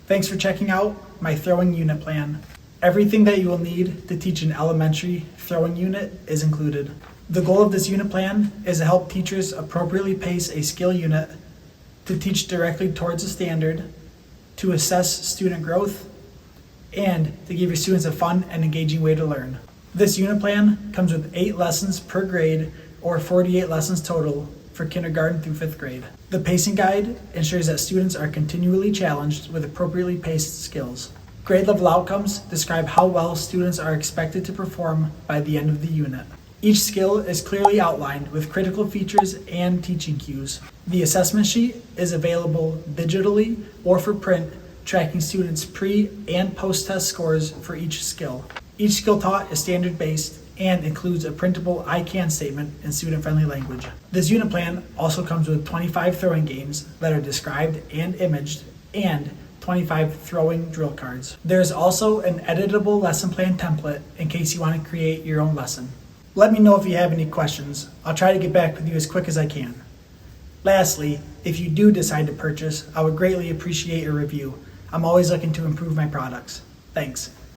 Thanks for checking out my throwing unit plan. Everything that you will need to teach an elementary throwing unit is included. The goal of this unit plan is to help teachers appropriately pace a skill unit, to teach directly towards a standard, to assess student growth, and to give your students a fun and engaging way to learn. This unit plan comes with 8 lessons per grade, or 48 lessons total for kindergarten through 5th grade. The pacing guide ensures that students are continually challenged with appropriately paced skills. Grade level outcomes describe how well students are expected to perform by the end of the unit. Each skill is clearly outlined with critical features and teaching cues. The assessment sheet is available digitally or for print, tracking students' pre- and post-test scores for each skill. Each skill taught is standard-based and includes a printable I can statement in student-friendly language. This unit plan also comes with 25 throwing games that are described and imaged, and 25 throwing drill cards. There's also an editable lesson plan template in case you want to create your own lesson. Let me know if you have any questions. I'll try to get back with you as quick as I can. Lastly, if you do decide to purchase, I would greatly appreciate a review. I'm always looking to improve my products. Thanks.